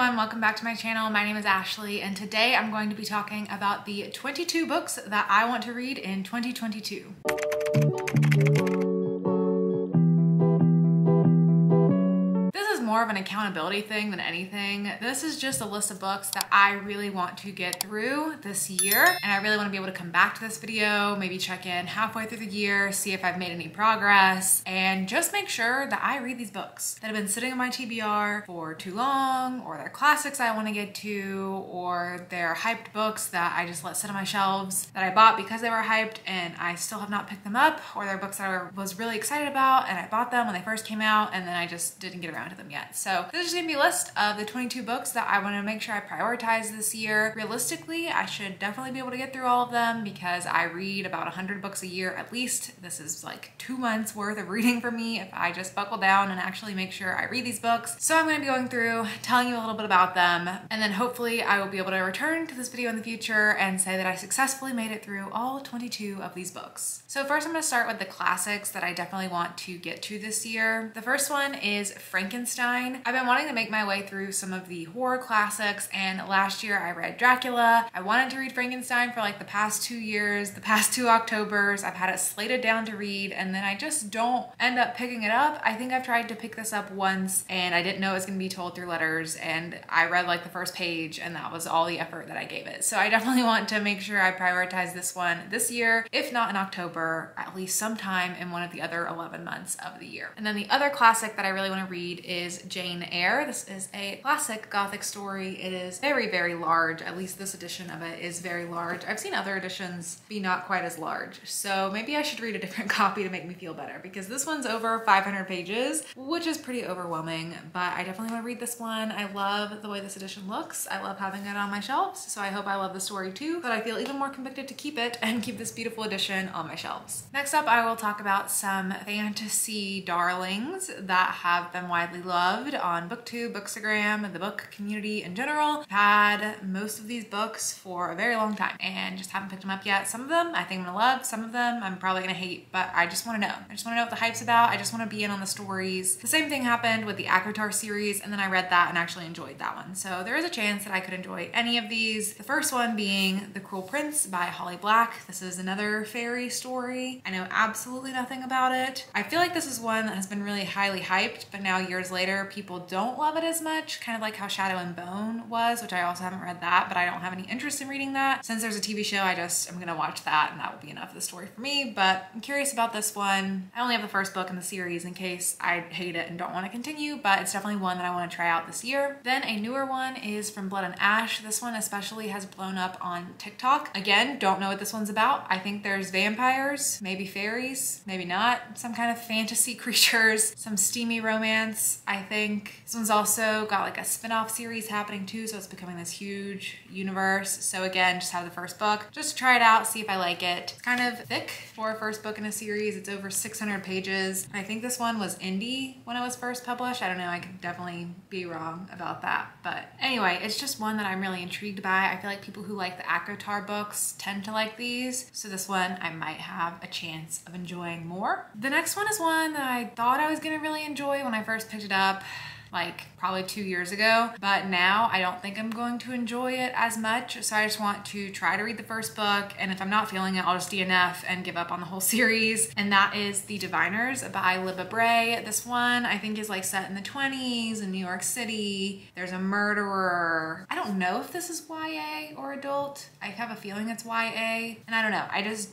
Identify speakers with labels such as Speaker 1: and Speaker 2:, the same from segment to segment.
Speaker 1: everyone, welcome back to my channel. My name is Ashley and today I'm going to be talking about the 22 books that I want to read in 2022. More of an accountability thing than anything. This is just a list of books that I really want to get through this year, and I really want to be able to come back to this video, maybe check in halfway through the year, see if I've made any progress, and just make sure that I read these books that have been sitting on my TBR for too long, or they're classics I want to get to, or they're hyped books that I just let sit on my shelves that I bought because they were hyped and I still have not picked them up, or they're books that I was really excited about and I bought them when they first came out and then I just didn't get around to them yet. So this is just gonna be a list of the 22 books that I want to make sure I prioritize this year. Realistically, I should definitely be able to get through all of them because I read about 100 books a year at least. This is like 2 months worth of reading for me if I just buckle down and actually make sure I read these books. So I'm gonna be going through, telling you a little bit about them, and then hopefully I will be able to return to this video in the future and say that I successfully made it through all 22 of these books. So first I'm gonna start with the classics that I definitely want to get to this year. The first one is Frankenstein. I've been wanting to make my way through some of the horror classics, and last year I read Dracula. I wanted to read Frankenstein for like the past 2 years, the past 2 Octobers. I've had it slated down to read and then I just don't end up picking it up. I think I've tried to pick this up once and I didn't know it was gonna be told through letters, and I read like the first page and that was all the effort that I gave it. So I definitely want to make sure I prioritize this one this year, if not in October, at least sometime in one of the other 11 months of the year. And then the other classic that I really want to read is Jane Eyre. This is a classic gothic story. It is very, very large. At least this edition of it is very large. I've seen other editions be not quite as large. So maybe I should read a different copy to make me feel better, because this one's over 500 pages, which is pretty overwhelming, but I definitely want to read this one. I love the way this edition looks. I love having it on my shelves. So I hope I love the story too, but I feel even more convicted to keep it and keep this beautiful edition on my shelves. Next up, I will talk about some fantasy darlings that have been widely loved on Booktube, Bookstagram, the book community in general. I've had most of these books for a very long time and just haven't picked them up yet. Some of them I think I'm gonna love, some of them I'm probably gonna hate, but I just wanna know. I just wanna know what the hype's about. I just wanna be in on the stories. The same thing happened with the ACOTAR series, and then I read that and actually enjoyed that one. So there is a chance that I could enjoy any of these. The first one being The Cruel Prince by Holly Black. This is another fairy story. I know absolutely nothing about it. I feel like this is one that has been really highly hyped, but now years later, people don't love it as much, kind of like how Shadow and Bone was, which I also haven't read that, but I don't have any interest in reading that. Since there's a TV show, I'm gonna watch that and that will be enough of the story for me, but I'm curious about this one. I only have the first book in the series in case I hate it and don't want to continue, but it's definitely one that I want to try out this year. Then a newer one is From Blood and Ash. This one especially has blown up on TikTok. Again, don't know what this one's about. I think there's vampires, maybe fairies, maybe not, some kind of fantasy creatures, some steamy romance. I think this one's also got like a spin-off series happening too, so it's becoming this huge universe. So again, just have the first book, just to try it out, see if I like it. It's kind of thick for a first book in a series. It's over 600 pages. I think this one was indie when it was first published. I don't know, I could definitely be wrong about that. But anyway, it's just one that I'm really intrigued by. I feel like people who like the ACOTAR books tend to like these. So this one I might have a chance of enjoying more. The next one is one that I thought I was gonna really enjoy when I first picked it up, like probably 2 years ago, but now I don't think I'm going to enjoy it as much. So I just want to try to read the first book, and if I'm not feeling it, I'll just DNF and give up on the whole series. And that is The Diviners by Libba Bray. This one I think is like set in the 20s in New York City. There's a murderer. I don't know if this is YA or adult. I have a feeling it's YA, and I don't know.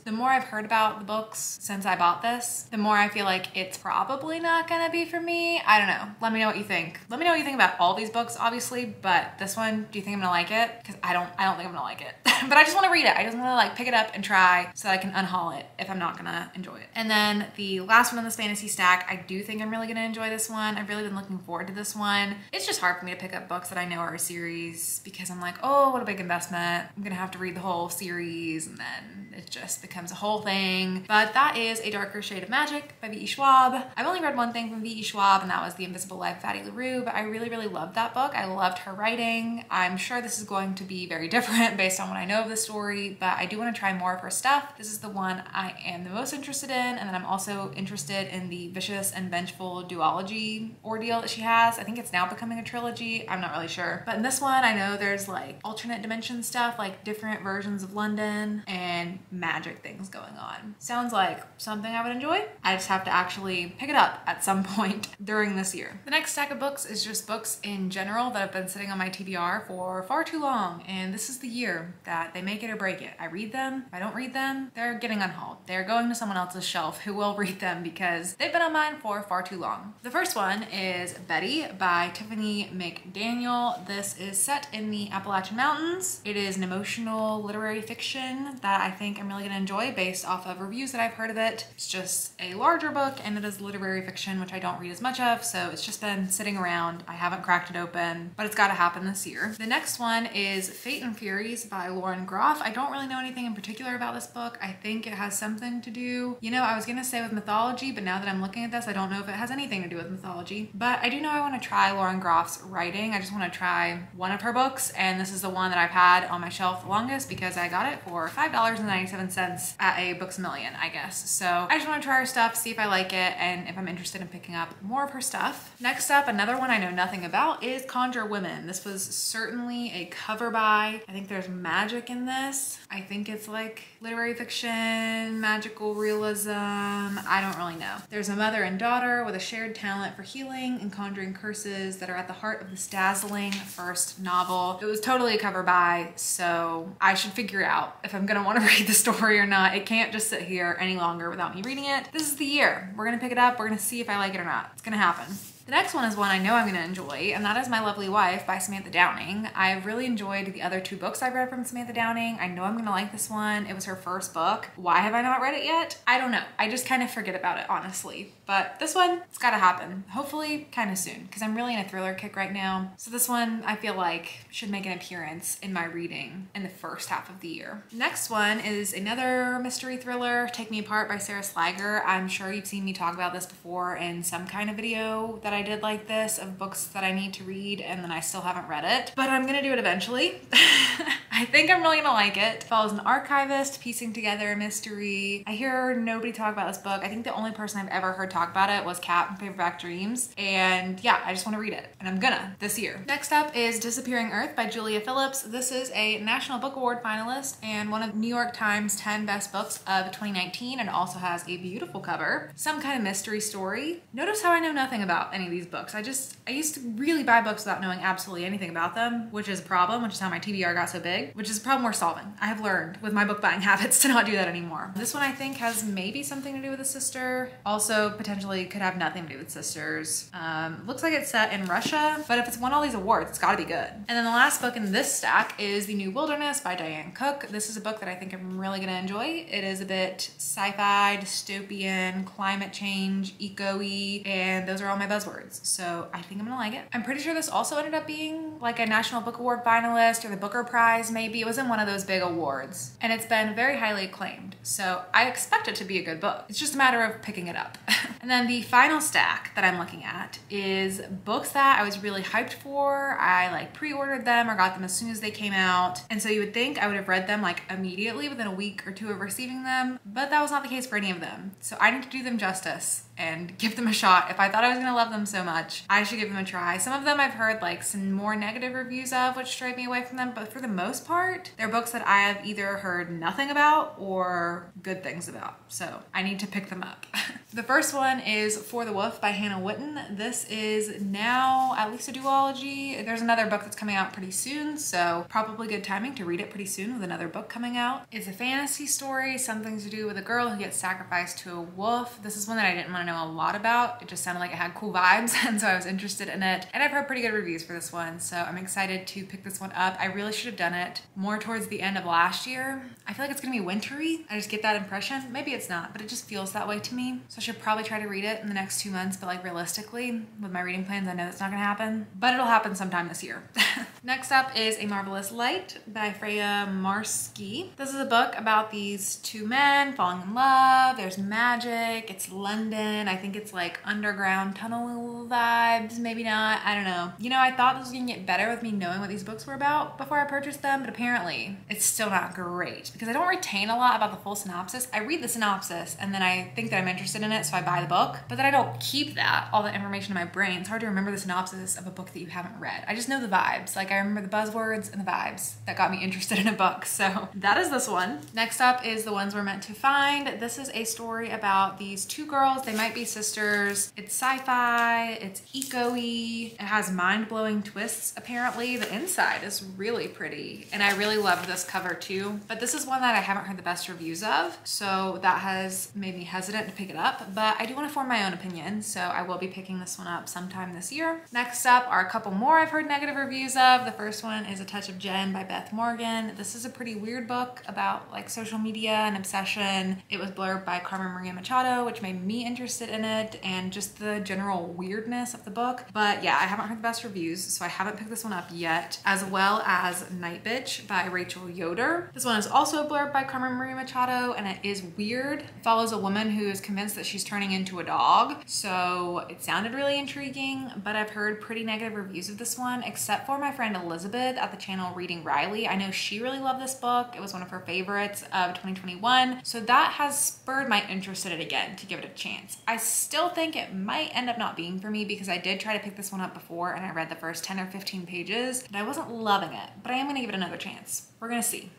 Speaker 1: The more I've heard about the books since I bought this, the more I feel like it's probably not gonna be for me. I don't know. Let me know what you think. Let me know what you think about all these books, obviously, but this one, do you think I'm gonna like it? Because I don't think I'm gonna like it. But I just want to read it. I just want to like pick it up and try so that I can unhaul it if I'm not gonna enjoy it. And then the last one in this fantasy stack, I do think I'm really gonna enjoy this one. I've really been looking forward to this one. It's just hard for me to pick up books that I know are a series because I'm like, oh, what a big investment. I'm gonna have to read the whole series, and then it just becomes a whole thing. But that is A Darker Shade of Magic by V.E. Schwab. I've only read one thing from V.E. Schwab, and that was The Invisible Life of Addie LaRue, but I really, really loved that book. I loved her writing. I'm sure this is going to be very different based on what I know know of the story, but I do want to try more of her stuff. This is the one I am the most interested in, and then I'm also interested in the Vicious and Vengeful duology ordeal that she has. I think it's now becoming a trilogy. I'm not really sure. But in this one, I know there's like alternate dimension stuff, like different versions of London and magic things going on. Sounds like something I would enjoy. I just have to actually pick it up at some point during this year. The next stack of books is just books in general that have been sitting on my TBR for far too long, and this is the year that they make it or break it. I read them. If I don't read them, they're getting unhauled. They're going to someone else's shelf who will read them because they've been on mine for far too long. The first one is Betty by Tiffany McDaniel. This is set in the Appalachian Mountains. It is an emotional literary fiction that I think I'm really gonna enjoy based off of reviews that I've heard of it. It's just a larger book and it is literary fiction, which I don't read as much of, so it's just been sitting around. I haven't cracked it open, but it's gotta happen this year. The next one is Fate and Furies by Lauren Groff. I don't really know anything in particular about this book. I think it has something to do, you know, I was gonna say with mythology, but now that I'm looking at this, I don't know if it has anything to do with mythology. But I do know I want to try Lauren Groff's writing. I just want to try one of her books, and this is the one that I've had on my shelf the longest because I got it for $5.97 at a Books A Million, I guess. So I just want to try her stuff, see if I like it, and if I'm interested in picking up more of her stuff. Next up, another one I know nothing about is Conjure Women. This was certainly a cover buy. I think there's magic in this. I think it's like literary fiction, magical realism. I don't really know. There's a mother and daughter with a shared talent for healing and conjuring curses that are at the heart of this dazzling first novel. It was totally a cover buy, so I should figure out if I'm gonna want to read the story or not. It can't just sit here any longer without me reading it. This is the year. We're gonna pick it up. We're gonna see if I like it or not. It's gonna happen. The next one is one I know I'm gonna enjoy, and that is My Lovely Wife by Samantha Downing. I've really enjoyed the other two books I've read from Samantha Downing. I know I'm gonna like this one. It was her first book. Why have I not read it yet? I don't know. I just kind of forget about it, honestly. But this one, it's gotta happen. Hopefully kind of soon, because I'm really in a thriller kick right now. So this one, I feel like, should make an appearance in my reading in the first half of the year. Next one is another mystery thriller, Take Me Apart by Sarah Slager. I'm sure you've seen me talk about this before in some kind of video that I did like this of books that I need to read and then I still haven't read it, but I'm gonna do it eventually. I think I'm really gonna like it. It follows an archivist piecing together a mystery. I hear nobody talk about this book. I think the only person I've ever heard talk about it was Kat from Paperback Dreams, and yeah, I just want to read it, and I'm gonna this year. Next up is Disappearing Earth by Julia Phillips. This is a National Book Award finalist and one of New York Times 10 best books of 2019, and also has a beautiful cover. Some kind of mystery story. Notice how I know nothing about any of these books. I used to really buy books without knowing absolutely anything about them, which is a problem, which is how my TBR got so big, which is a problem we're solving. I have learned with my book buying habits to not do that anymore. This one I think has maybe something to do with a sister. Also potentially could have nothing to do with sisters. Looks like it's set in Russia, but if it's won all these awards, it's gotta be good. And then the last book in this stack is The New Wilderness by Diane Cook. This is a book that I think I'm really gonna enjoy. It is a bit sci-fi, dystopian, climate change, eco-y, and those are all my buzzwords. So I think I'm gonna like it. I'm pretty sure this also ended up being like a National Book Award finalist or the Booker Prize maybe. It was in one of those big awards, and it's been very highly acclaimed. So I expect it to be a good book. It's just a matter of picking it up. And then the final stack that I'm looking at is books that I was really hyped for. I like pre-ordered them or got them as soon as they came out. And so you would think I would have read them like immediately within a week or two of receiving them, but that was not the case for any of them. So I need to do them justice and give them a shot. If I thought I was gonna love them so much, I should give them a try. Some of them I've heard like some more negative reviews of, which drive me away from them, but for the most part, they're books that I have either heard nothing about or good things about. So I need to pick them up. The first one is For the Wolf by Hannah Witten. This is now at least a duology. There's another book that's coming out pretty soon, so probably good timing to read it pretty soon with another book coming out. It's a fantasy story, something to do with a girl who gets sacrificed to a wolf. This is one that I didn't want to know a lot about. It just sounded like it had cool vibes, and so I was interested in it. And I've heard pretty good reviews for this one, so I'm excited to pick this one up. I really should have done it more towards the end of last year. I feel like it's gonna be wintry. I just get that impression. Maybe it's not, but it just feels that way to me. So I should probably try to read it in the next 2 months, but like realistically, with my reading plans, I know that's not gonna happen, but it'll happen sometime this year. Next up is A Marvelous Light by Freya Marski. This is a book about these two men falling in love. There's magic, it's London, feeling. I think it's like underground tunnel vibes, maybe not, I don't know. You know, I thought this was gonna get better with me knowing what these books were about before I purchased them, but apparently it's still not great because I don't retain a lot about the full synopsis. I read the synopsis and then I think that I'm interested in it, so I buy the book, but then I don't keep all the information in my brain. It's hard to remember the synopsis of a book that you haven't read. I just know the vibes. Like I remember the buzzwords and the vibes that got me interested in a book. So that is this one. Next up is The Ones We're Meant to Find. This is a story about these two girls. They might be sisters. It's sci-fi, it's eco-y. It has mind-blowing twists, apparently. The inside is really pretty, and I really loved this cover too. But this is one that I haven't heard the best reviews of, so that has made me hesitant to pick it up, but I do want to form my own opinion, so I will be picking this one up sometime this year. Next up are a couple more I've heard negative reviews of. The first one is A Touch of Jen by Beth Morgan. This is a pretty weird book about like social media and obsession. It was blurbed by Carmen Maria Machado, which made me interested in it, and just the general weirdness of the book. But yeah, I haven't heard the best reviews, so I haven't picked this one up yet, as well as Night Bitch by Rachel Yoder. This one is also blurbed by Carmen Maria Machado, and it is weird. It follows a woman who is convinced that she's turning into a dog, so it sounded really intriguing, but I've heard pretty negative reviews of this one, except for my friend Elizabeth at the channel Reading Riley. I know she really loved this book. It was one of her favorites of 2021, so that has spurred my interest in it again to give it a chance. I still think it might end up not being for me because I did try to pick this one up before and I read the first 10 or 15 pages, but I wasn't loving it, but I am gonna give it another chance. We're gonna see.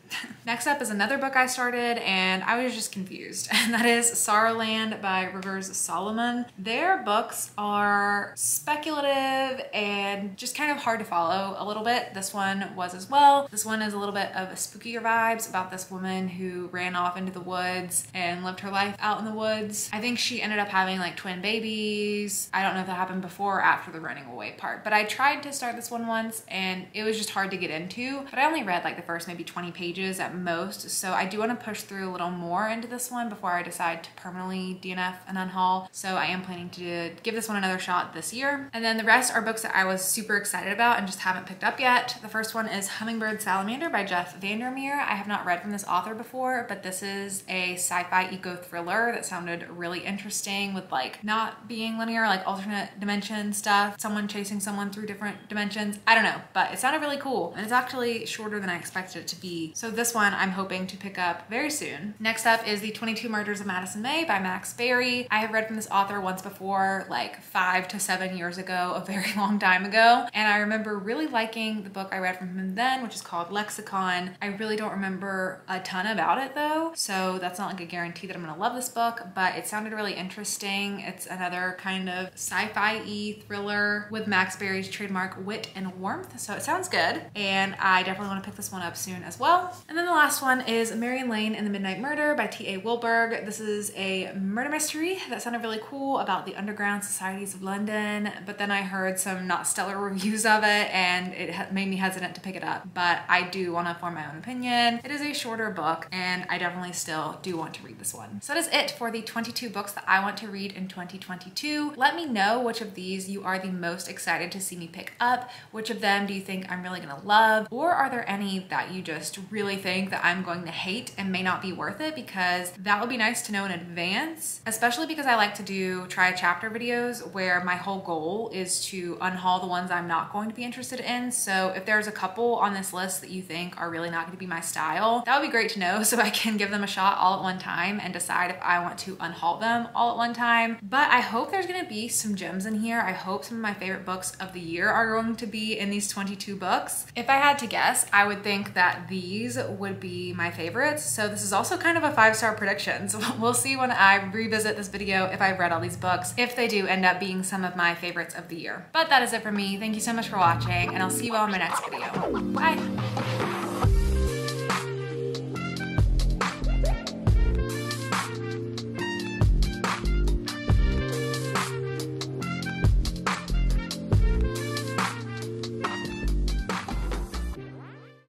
Speaker 1: Next up is another book I started and I was just confused, and that is Sorrowland by Rivers Solomon. Their books are speculative and just kind of hard to follow a little bit. This one was as well. This one is a little bit of a spookier vibes about this woman who ran off into the woods and lived her life out in the woods. I think she ended up having like twin babies. I don't know if that happened before or after the running away part, but I tried to start this one once and it was just hard to get into, but I only read like the first maybe 20 pages at most, so I do want to push through a little more into this one before I decide to permanently DNF and unhaul, so I am planning to give this one another shot this year. And then the rest are books that I was super excited about and just haven't picked up yet. The first one is Hummingbird Salamander by Jeff Vandermeer. I have not read from this author before, but this is a sci-fi eco thriller that sounded really interesting with like not being linear, like alternate dimension stuff, someone chasing someone through different dimensions. I don't know, but it sounded really cool, and it's actually shorter than I expected it to be. So this one I'm hoping to pick up very soon. Next up is The 22 Murders of Madison May by Max Berry. I have read from this author once before, like 5 to 7 years ago, a very long time ago, and I remember really liking the book I read from him then, which is called Lexicon. I really don't remember a ton about it though, so that's not like a guarantee that I'm gonna love this book, but it sounded really interesting. It's another kind of sci-fi-y thriller with Max Berry's trademark wit and warmth, so it sounds good, and I definitely want to pick this one up soon as well. And then the last one is Marion Lane and the Midnight Murder by T.A. Wilberg. This is a murder mystery that sounded really cool about the underground societies of London, but then I heard some not stellar reviews of it and it made me hesitant to pick it up, but I do want to form my own opinion. It is a shorter book and I definitely still do want to read this one. So that is it for the 22 books that I want to read in 2022. Let me know which of these you are the most excited to see me pick up. Which of them do you think I'm really gonna love? Or are there any that you just really think that I'm going to hate and may not be worth it? Because that would be nice to know in advance, especially because I like to do try a chapter videos where my whole goal is to unhaul the ones I'm not going to be interested in. So if there's a couple on this list that you think are really not going to be my style, that would be great to know so I can give them a shot all at one time and decide if I want to unhaul them all at one time. But I hope there's going to be some gems in here. I hope some of my favorite books of the year are going to be in these 22 books. If I had to guess, I would think that these would be my favorites. So this is also kind of a 5-star prediction. So we'll see when I revisit this video if I've read all these books, if they do end up being some of my favorites of the year. But that is it for me. Thank you so much for watching, and I'll see you all in my next video. Bye.